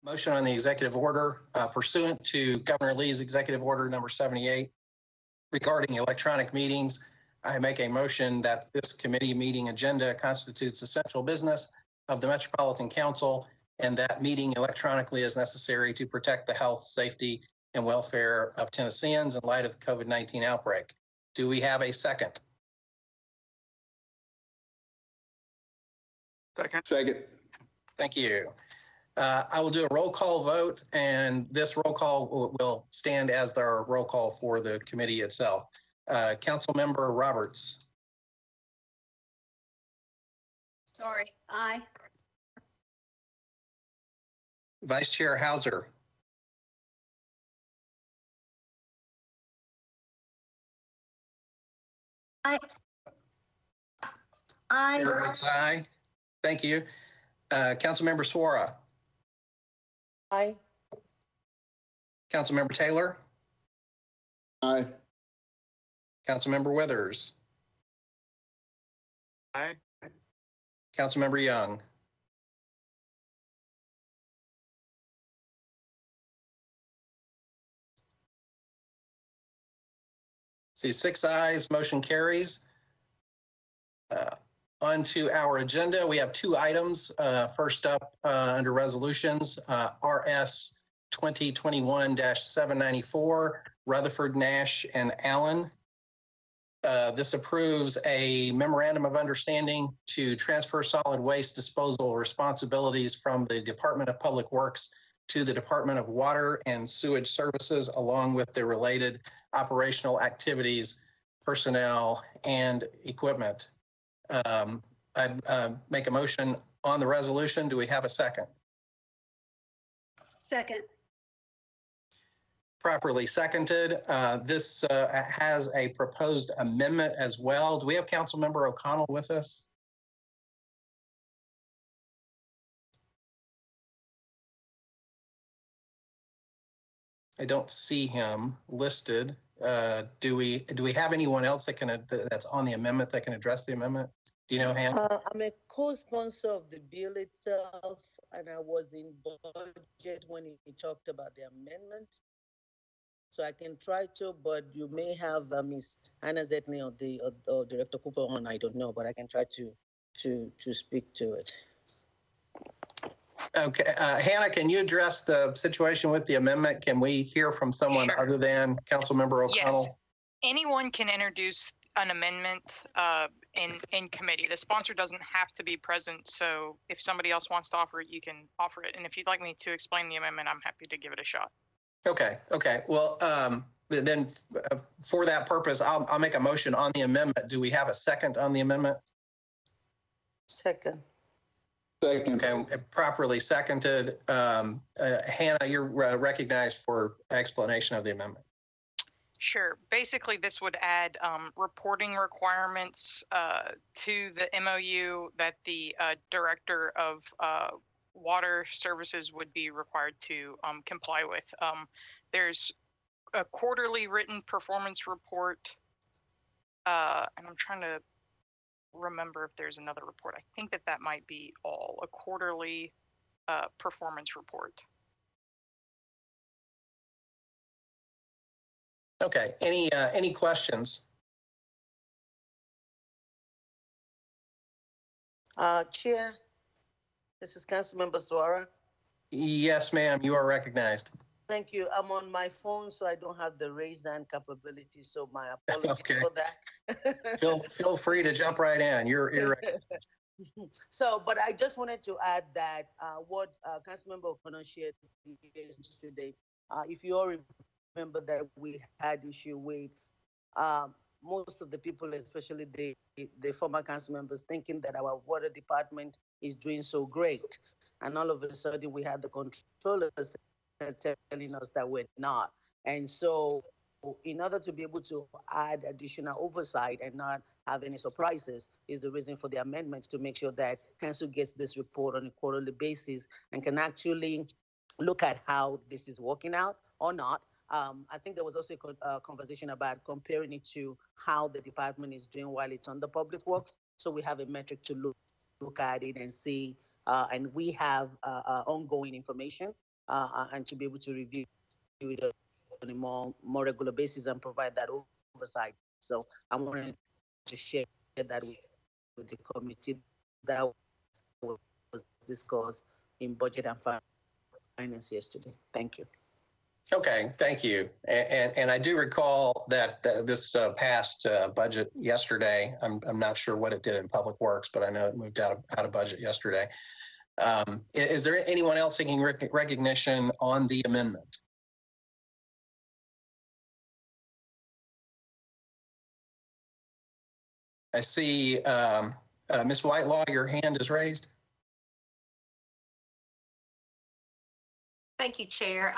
Motion on the executive order pursuant to Governor Lee's executive order number 78 regarding electronic meetings. I make a motion that this committee meeting agenda constitutes essential business of the Metropolitan Council and that meeting electronically is necessary to protect the health, safety, and welfare of Tennesseans in light of the COVID-19 outbreak. Do we have a second? Second. Thank you. I will do a roll call vote, and this roll call will stand as the roll call for the committee itself. Councilmember Roberts. Sorry. Aye. Vice Chair Hauser. Aye. Chair votes aye. Thank you. Councilmember Suara. Aye. Councilmember Taylor. Aye. Councilmember Withers. Aye. Councilmember Young. See 6 ayes, motion carries. On to our agenda. We have 2 items. First up under resolutions, RS 2021-794, Rutherford, Nash, and Allen. This approves a memorandum of understanding to transfer solid waste disposal responsibilities from the Department of Public Works to the Department of Water and Sewage Services, along with the related operational activities, personnel, and equipment. I make a motion on the resolution. Do we have a second? Second. Properly seconded. This has a proposed amendment as well. Do we have Councilmember O'Connell with us? I don't see him listed. Do we have anyone else that can that's on the amendment that can address the amendment? Do you know, Hannah? I'm a co-sponsor of the bill itself, and I was in budget when he talked about the amendment. So I can try to, but you may have Ms. Hannah Zetney or Director Cooper on. I don't know, but I can try to speak to it. Okay, Hannah, can you address the situation with the amendment? Can we hear from someone other than Councilmember O'Connell? Yes. Anyone can introduce an amendment in committee. The sponsor doesn't have to be present, so if somebody else wants to offer it, you can offer it. And if you'd like me to explain the amendment, I'm happy to give it a shot. Okay. Well, then for that purpose, I'll make a motion on the amendment. Do we have a second on the amendment? Second. Second. Okay, properly seconded. Hannah, you're recognized for explanation of the amendment. Sure. Basically, this would add reporting requirements to the MOU that the Director of Water Services would be required to comply with. There's a quarterly written performance report, and I'm trying to remember if there's another report. I think that might be all, a quarterly performance report. Okay, any questions? Chair, this is Councilmember Suara. Yes, ma'am, you are recognized. Thank you. I'm on my phone, so I don't have the raise hand capability. So my apologies for that. Feel free to jump right in. You're right. So, but I just wanted to add that what Councilmember O'Connell shared yesterday, if you all remember that we had issue with most of the people, especially the former council members, thinking that our water department is doing so great. And all of a sudden we had the controllers telling us that we're not. And so in order to be able to add additional oversight and not have any surprises is the reason for the amendments, to make sure that council gets this report on a quarterly basis and can actually look at how this is working out or not. I think there was also a conversation about comparing it to how the department is doing while it's under public works. So we have a metric to look at it and see, and we have ongoing information and to be able to review it on a more regular basis and provide that oversight. So I wanted to share that with the committee. That was discussed in budget and finance yesterday. Thank you. Okay, thank you. And I do recall that this passed budget yesterday. I'm not sure what it did in Public Works, but I know it moved out of budget yesterday. Is there anyone else seeking recognition on the amendment? I see Ms. Whitelaw, your hand is raised. Thank you, Chair.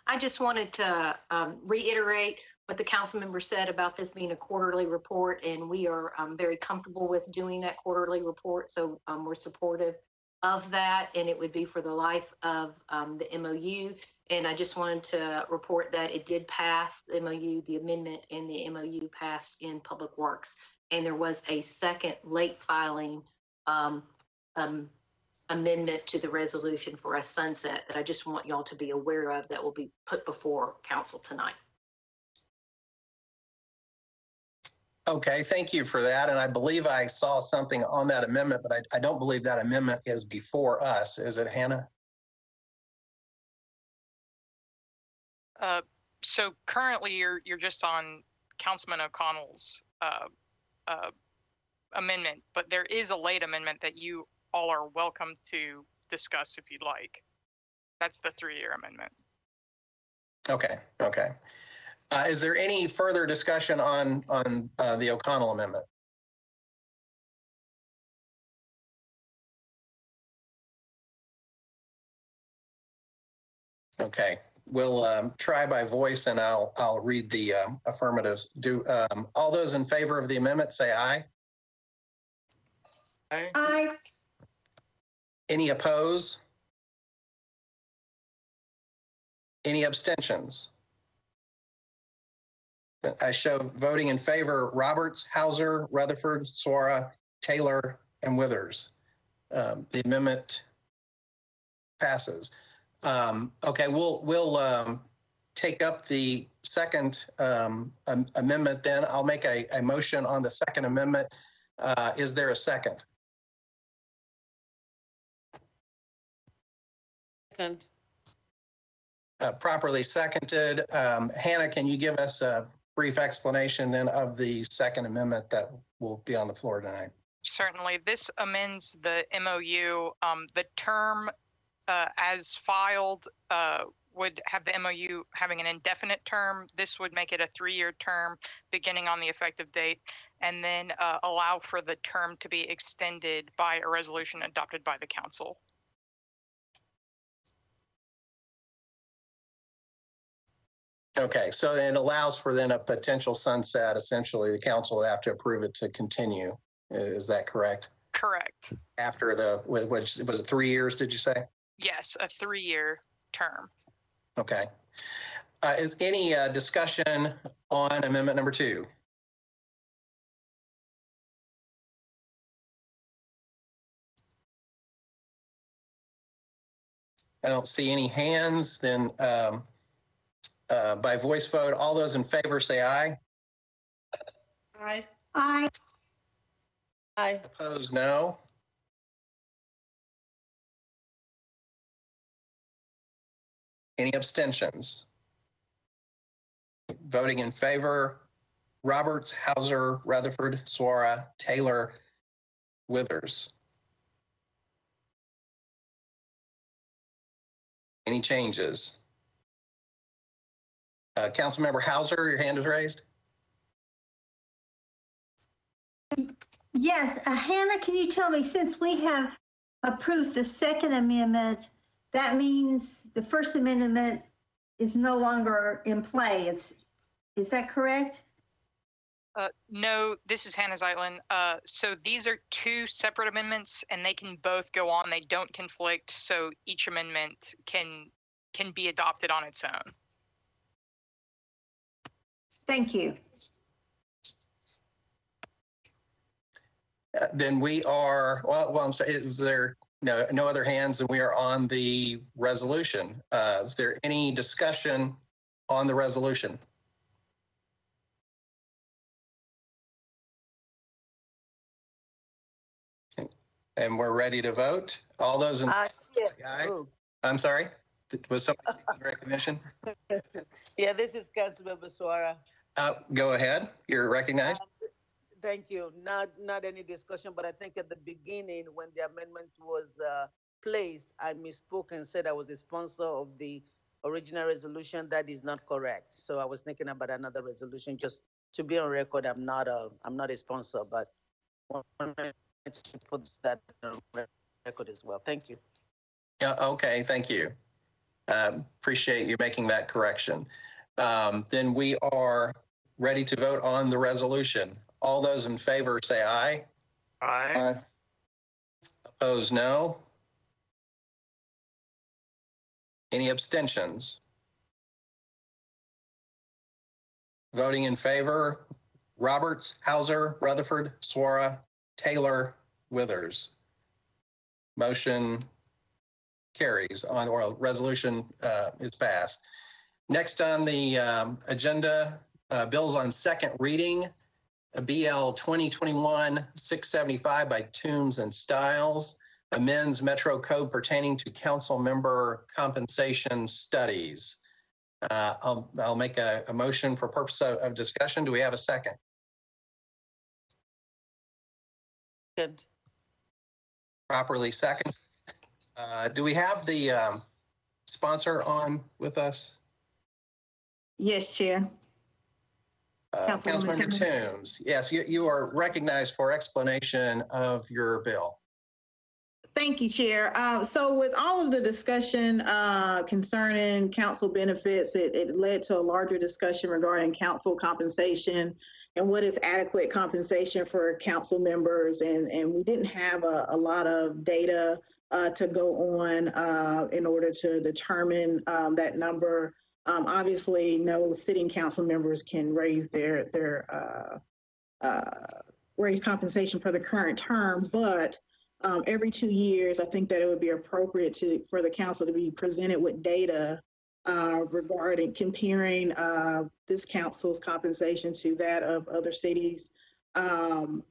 I just wanted to reiterate what the council member said about this being a quarterly report, and we are very comfortable with doing that quarterly report. So we're supportive of that, and it would be for the life of the MOU. And I just wanted to report that it did pass the MOU, the amendment, and the MOU passed in Public Works. And there was a second late filing amendment to the resolution for a sunset that I just want y'all to be aware of that will be put before council tonight. Okay, thank you for that. And I believe I saw something on that amendment, but I don't believe that amendment is before us. Is it, Hannah? So currently you're just on Councilman O'Connell's amendment, but there is a late amendment that you all are welcome to discuss if you'd like. That's the 3-year amendment. Okay. Is there any further discussion on the O'Connell amendment? Okay, we'll try by voice, and I'll read the affirmatives. Do all those in favor of the amendment say aye? Aye. Aye. Any oppose? Any abstentions? I show voting in favor: Roberts, Hauser, Rutherford, Suara, Taylor, and Withers. The amendment passes. Okay, we'll take up the second amendment then. I'll make a motion on the second amendment. Is there a second? Second. Properly seconded. Hannah, can you give us a brief explanation then of the second amendment that will be on the floor tonight? Certainly. This amends the MOU. The term as filed would have the MOU having an indefinite term. This would make it a 3-year term beginning on the effective date, and then allow for the term to be extended by a resolution adopted by the council. Okay, so it allows for then a potential sunset. Essentially, the council would have to approve it to continue. Is that correct? Correct. After the, which was it 3 years, did you say? Yes, a 3-year term. Okay. Is any discussion on amendment number 2? I don't see any hands. Then by voice vote, all those in favor say aye. Aye. Aye. Aye. Opposed, no. Any abstentions? Voting in favor: Roberts, Hauser, Rutherford, Suara, Taylor, Withers. Any changes? Councilmember Hauser, your hand is raised. Yes, Hannah, can you tell me, since we have approved the second amendment, that means the first amendment is no longer in play. Is that correct? No, this is Hannah Zeitlin. So these are 2 separate amendments, and they can both go on. They don't conflict, so each amendment can be adopted on its own. Thank you. Then we are, well, I'm sorry, is there No other hands, and we are on the resolution. Is there any discussion on the resolution? And we're ready to vote. All those in Yeah. aye. Oh. I'm sorry. Was somebody seeking recognition? Yeah, this is Councilmember Suara. Go ahead. You're recognized. Thank you. Not any discussion, but I think at the beginning when the amendment was placed, I misspoke and said I was a sponsor of the original resolution. That is not correct. So I was thinking about another resolution. Just to be on record, I'm not a sponsor, but I wanted to put that on record as well. Thank you. Yeah. Okay. Thank you. Appreciate you making that correction. Then we are ready to vote on the resolution. All those in favor say aye. Aye. Opposed, no. Any abstentions? Voting in favor, Roberts, Hauser, Rutherford, Suara, Taylor, Withers. Motion carries on, or resolution is passed. Next on the agenda, bills on second reading, BL 2021-675 by Toombs and Stiles, amends Metro Code pertaining to council member compensation studies. I'll make a motion for purpose of discussion. Do we have a second? Good. Properly second. Do we have the sponsor on with us? Yes, Chair. Councilmember Toombs. Yes, you are recognized for explanation of your bill. Thank you, Chair. So with all of the discussion concerning council benefits, it led to a larger discussion regarding council compensation and what is adequate compensation for council members. And we didn't have a lot of data to go on in order to determine that number. Obviously, no sitting council members can raise raise compensation for the current term, but every 2 years, I think that it would be appropriate for the council to be presented with data regarding comparing this council's compensation to that of other cities, so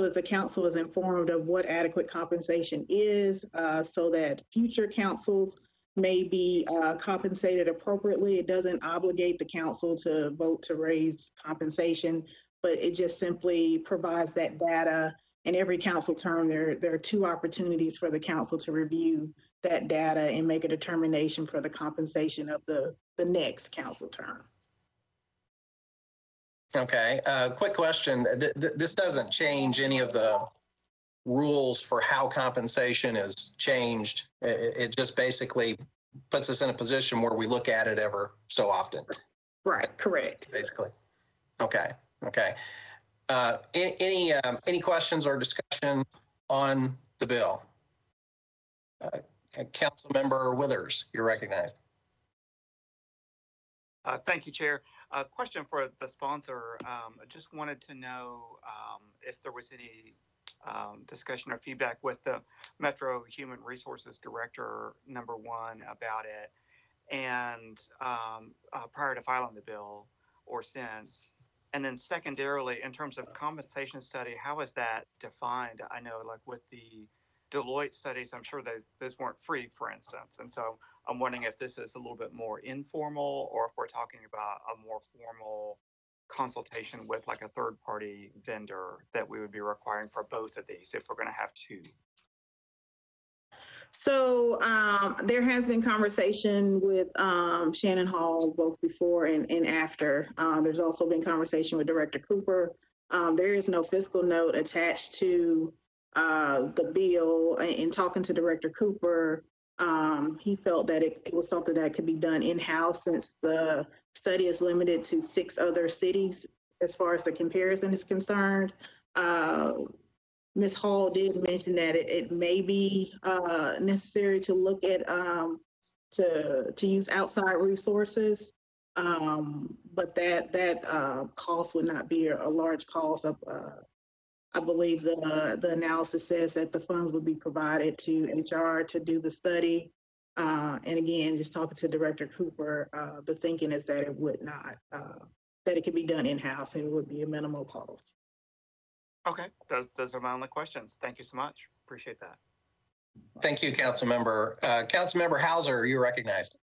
that the council is informed of what adequate compensation is, so that future councils may be compensated appropriately. It doesn't obligate the council to vote to raise compensation, but it just simply provides that data. And every council term, there are 2 opportunities for the council to review that data and make a determination for the compensation of the next council term. Okay, quick question. This doesn't change any of the rules for how compensation is changed. It just basically puts us in a position where we look at it ever so often. Right, correct. Basically. Okay. Any questions or discussion on the bill? Councilmember Withers, you're recognized. Thank you, Chair. Question for the sponsor. I just wanted to know if there was any discussion or feedback with the Metro Human Resources Director, number 1, about it, and prior to filing the bill or since. And then secondarily, in terms of compensation study, how is that defined? I know, like with the Deloitte studies, I'm sure those weren't free, for instance. And so I'm wondering if this is a little bit more informal, or if we're talking about a more formal consultation with like a third-party vendor that we would be requiring for both of these if we're going to have 2. So there has been conversation with Shannon Hall both before and after. There's also been conversation with Director Cooper. There is no fiscal note attached to the bill. In talking to Director Cooper, he felt that it was something that could be done in-house, since the study is limited to 6 other cities as far as the comparison is concerned. Ms. Hall did mention that it may be necessary to look at to use outside resources, but that cost would not be a large cost. I believe the analysis says that the funds would be provided to HR to do the study. And again, just talking to Director Cooper, the thinking is that it would not, that it could be done in-house and it would be a minimal cost. Okay, those are my only questions. Thank you so much. Appreciate that. Thank you, Councilmember. Councilmember Hauser, you're recognized.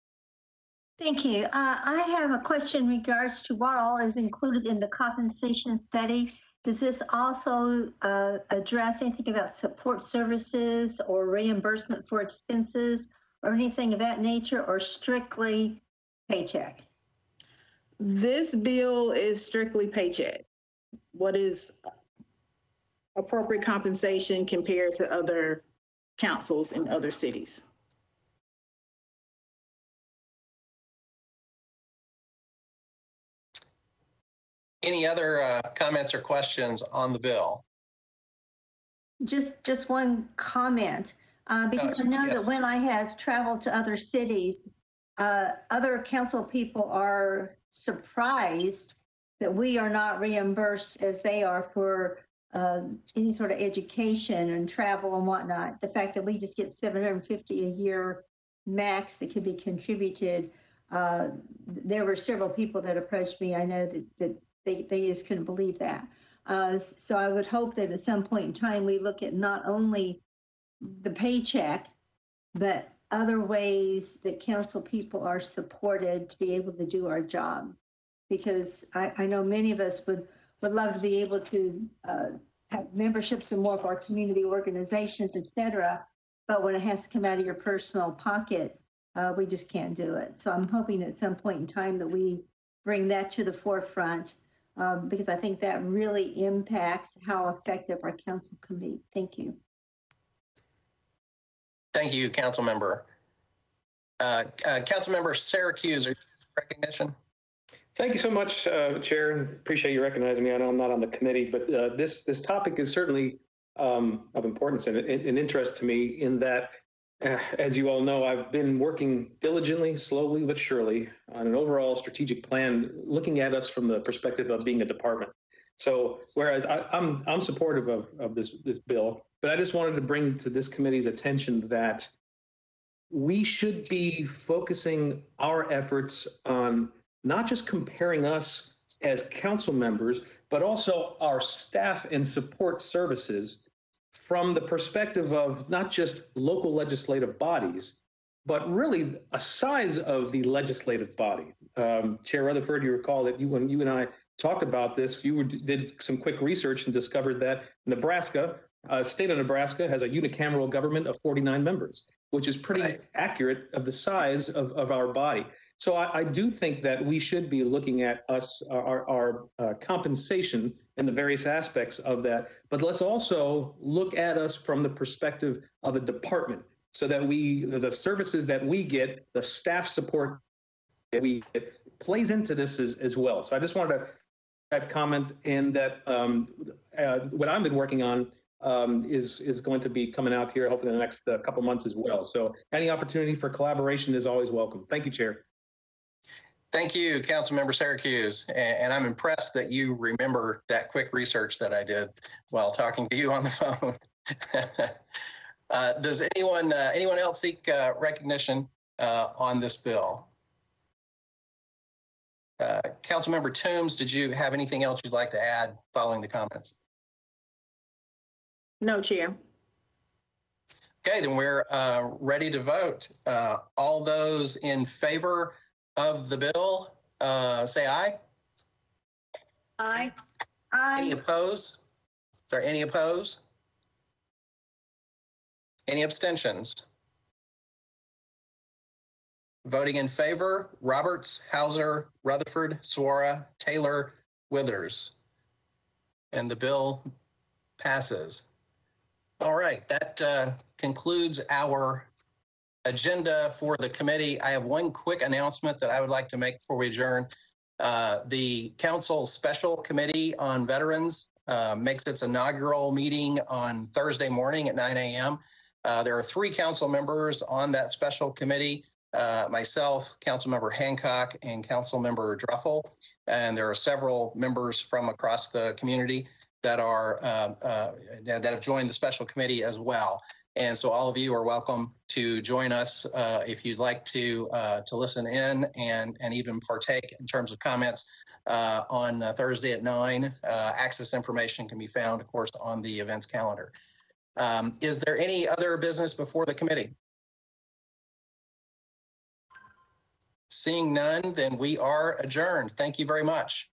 Thank you. I have a question in regards to what all is included in the compensation study. Does this also address anything about support services or reimbursement for expenses or anything of that nature, or strictly paycheck? This bill is strictly paycheck. What is appropriate compensation compared to other councils in other cities? Any other comments or questions on the bill? Just one comment, because I know yes. that when I have traveled to other cities, other council people are surprised that we are not reimbursed as they are for any sort of education and travel and whatnot. The fact that we just get $750 a year max that could be contributed. There were several people that approached me. I know that they just couldn't believe that. So I would hope that at some point in time, we look at not only the paycheck, but other ways that council people are supported to be able to do our job. Because I know many of us would love to be able to have memberships in more of our community organizations, et cetera. But when it has to come out of your personal pocket, we just can't do it. So I'm hoping at some point in time that we bring that to the forefront, because I think that really impacts how effective our council can be. Thank you. Thank you, Councilmember. Councilmember Syracuse, are you recognition? Thank you so much, Chair. Appreciate you recognizing me. I know I'm not on the committee, but this topic is certainly of importance and interest to me in that, as you all know, I've been working diligently, slowly but surely, on an overall strategic plan, looking at us from the perspective of being a department. So, whereas I'm supportive of this bill, but I just wanted to bring to this committee's attention that we should be focusing our efforts on not just comparing us as council members, but also our staff and support services from the perspective of not just local legislative bodies, but really a size of the legislative body. Chair Rutherford, you recall that when you and I talked about this, you did some quick research and discovered that Nebraska, state of Nebraska, has a unicameral government of 49 members, which is pretty accurate of the size of our body. So I do think that we should be looking at our compensation and the various aspects of that. But let's also look at us from the perspective of a department, so that the services that we get, the staff support that we get, plays into this as well. So I just wanted to comment in that what I've been working on is going to be coming out here hopefully in the next couple months as well. So any opportunity for collaboration is always welcome. Thank you, Chair. Thank you, Councilmember Syracuse. And I'm impressed that you remember that quick research that I did while talking to you on the phone. Does anyone else seek recognition on this bill? Councilmember Toombs, did you have anything else you'd like to add following the comments? No, Chair. Okay, then we're ready to vote. All those in favor of the bill, say aye. Aye. Any opposed? Sorry, any opposed? Any abstentions? Voting in favor, Roberts, Hauser, Rutherford, Suara, Taylor, Withers. And the bill passes. All right, that concludes our agenda for the committee. I have one quick announcement that I would like to make before we adjourn. The Council Special Committee on Veterans makes its inaugural meeting on Thursday morning at 9 a.m. There are 3 council members on that special committee, myself, Councilmember Hancock, and Councilmember Druffel. And there are several members from across the community. that have joined the special committee as well. And so all of you are welcome to join us if you'd like to listen in and even partake in terms of comments on Thursday at 9. Access information can be found, of course, on the events calendar. Is there any other business before the committee? Seeing none, then we are adjourned. Thank you very much.